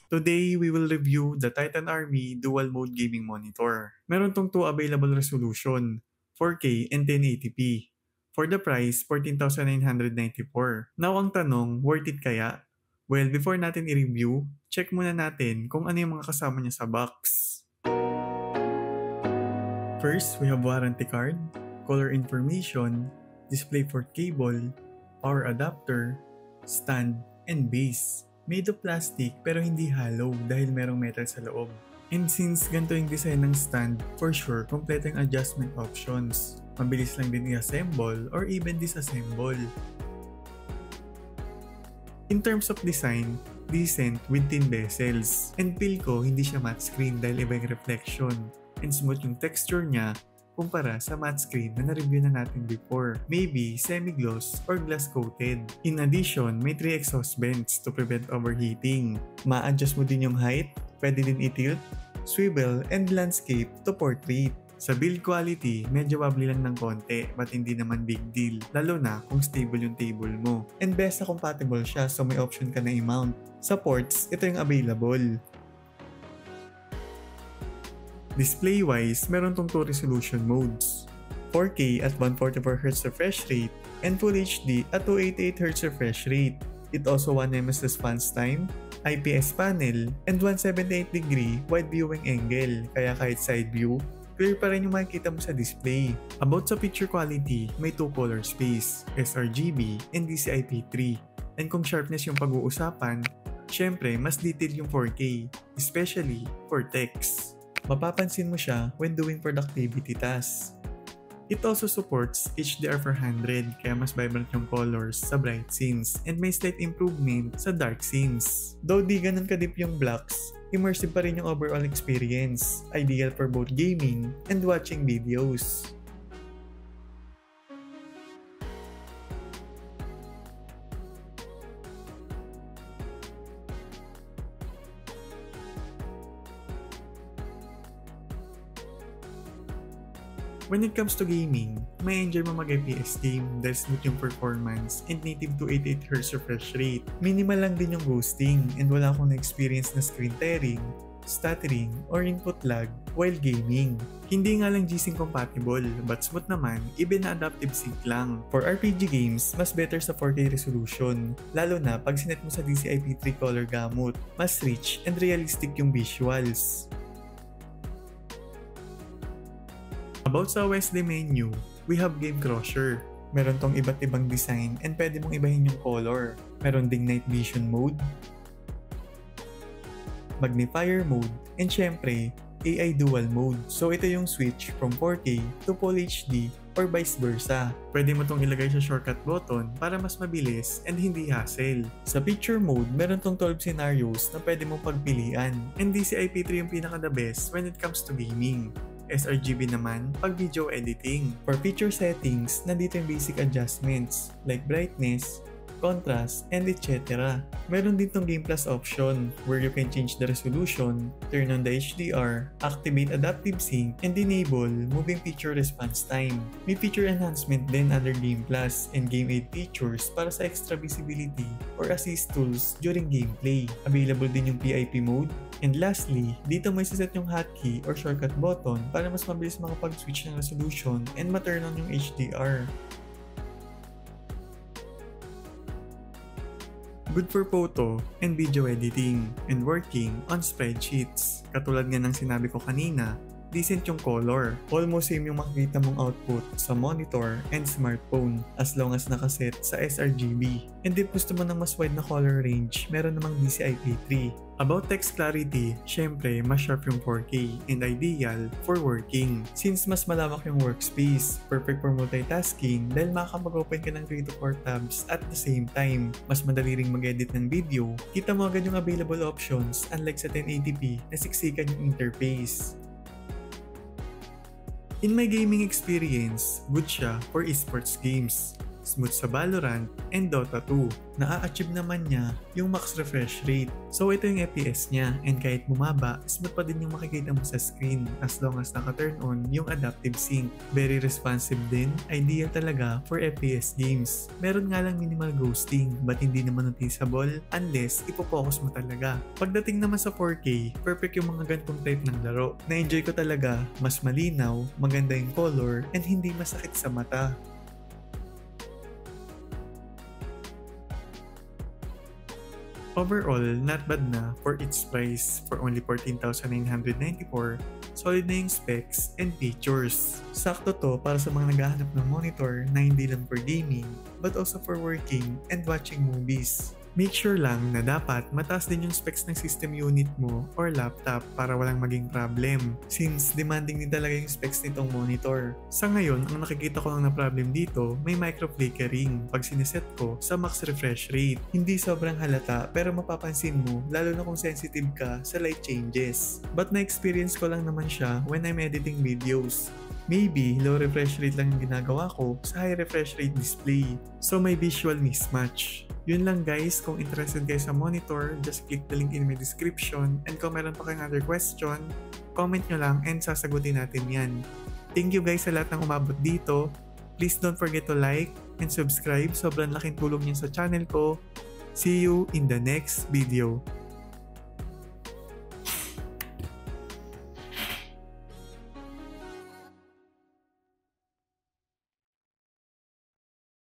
Today, we will review the Titan Army Dual Mode Gaming Monitor. Meron tong two available resolution, 4K and 1080p. For the price, 14,994. Now ang tanong, worth it kaya? Well, before natin i-review, check muna natin kung ano yung mga kasama niya sa box. First, we have warranty card, color information, DisplayPort cable, power adapter, stand, and base. Made of plastic pero hindi hollow dahil merong metal sa loob. And since ganito yung design ng stand, for sure, kompleto yung adjustment options. Mabilis lang din i-assemble or even disassemble. In terms of design, decent with thin bezels. And feel ko hindi siya matte screen dahil iba yung reflection. And smooth yung texture niya kumpara sa matte screen na na-review na natin before. Maybe semi-gloss or glass-coated. In addition, may 3 exhaust vents to prevent overheating. Ma-adjust mo din yung height, pwede din i-tilt, swivel, and landscape to portrait. Sa build quality, medyo wobbly lang ng konti but hindi naman big deal, lalo na kung stable yung table mo. And best na compatible siya so may option ka na i-mount. Sa ports, ito yung available. Display-wise, meron tong 2 resolution modes. 4K at 144Hz refresh rate and Full HD at 288Hz refresh rate. It also 1 ms response time, IPS panel, and 178° wide viewing angle, kaya kahit side view, clear pa rin yung makikita mo sa display. About sa picture quality, may 2 color space, sRGB and DCI-P3. And kung sharpness yung pag-uusapan, syempre mas detailed yung 4K, especially for text. Mapapansin mo siya when doing productivity tasks. It also supports HDR400 kaya mas vibrant yung colors sa bright scenes and may slight improvement sa dark scenes. Though di ganun kadip yung blacks, immersive pa rin yung overall experience, ideal for both gaming and watching videos. When it comes to gaming, may enjoy mo mag-FPS game dahil smooth yung performance and native to 88Hz refresh rate. Minimal lang din yung ghosting and wala akong na-experience na screen tearing, stuttering, or input lag while gaming. Hindi nga lang G-Sync compatible but smooth naman even na adaptive sync lang. For RPG games, mas better sa 4K resolution, lalo na pag sinet mo sa DCI-P3 color gamut. Mas rich and realistic yung visuals. About sa OSD menu, we have Game Crusher. Meron tong iba't ibang design and pwede mong ibahin yung color. Meron ding night vision mode, magnifier mode, and syempre, AI dual mode. So ito yung switch from 4K to Full HD or vice versa. Pwede mo tong ilagay sa shortcut button para mas mabilis and hindi hassle. Sa picture mode, meron tong 12 scenarios na pwede mong pagpilian. And DCI-P3 yung pinaka the best when it comes to gaming. sRGB naman pag video editing. For feature settings, nandito yung basic adjustments like brightness, contrast, and etc. Meron din tong Game Plus option where you can change the resolution, turn on the HDR, activate adaptive sync, and enable moving picture response time. May feature enhancement din under Game Plus and Game Aid features para sa extra visibility or assist tools during gameplay. Available din yung PIP mode. And lastly, dito may siset yung hotkey or shortcut button para mas mabilis makapag-switch ng resolution and ma-turn on yung HDR. Good for photo and video editing and working on spreadsheets. Katulad nga ng sinabi ko kanina, decent yung color. Almost same yung makikita mong output sa monitor and smartphone as long as nakaset sa sRGB. And if gusto mo ng mas wide na color range, meron namang DCI-P3. About text clarity, syempre mas sharp yung 4K and ideal for working. Since mas malawak yung workspace, perfect for multitasking dahil makakapag-open ka ng 3 to 4 tabs at the same time. Mas madali ring mag-edit ng video, kita mo agad yung available options unlike sa 1080p na siksikan yung interface. In my gaming experience, good siya for esports games. smooth sa Valorant, and Dota 2. Na-achieve naman niya yung max refresh rate. So ito yung FPS niya, and kahit bumaba, smooth pa din yung makikita mo sa screen as long as naka-turn on yung adaptive sync. Very responsive din, ideal talaga for FPS games. Meron nga lang minimal ghosting, but hindi naman noticeable unless ipo-focus mo talaga. Pagdating naman sa 4K, perfect yung mga gantong type ng laro. Na-enjoy ko talaga, mas malinaw, maganda yung color, and hindi masakit sa mata. Overall, not bad na for its price. For only 14,994, solid na yung specs and features. Sakto to para sa mga naghahanap ng monitor na hindi lang for gaming, but also for working and watching movies. Make sure lang na dapat mataas din yung specs ng system unit mo or laptop para walang maging problem, since demanding din talaga yung specs nitong monitor. Sa ngayon, ang nakikita ko lang na problem dito, may micro flickering pag sineset ko sa max refresh rate. Hindi sobrang halata pero mapapansin mo lalo na kung sensitive ka sa light changes. But na-experience ko lang naman siya when I'm editing videos. Maybe low refresh rate lang yung ginagawa ko sa high refresh rate display, so may visual mismatch. Yun lang guys, kung interested kayo sa monitor, just click the link in my description, and kung meron pa kayong other question, comment nyo lang and sasagutin natin yan. Thank you guys sa lahat ng umabot dito. Please don't forget to like and subscribe, sobrang laking tulong niya sa channel ko. See you in the next video.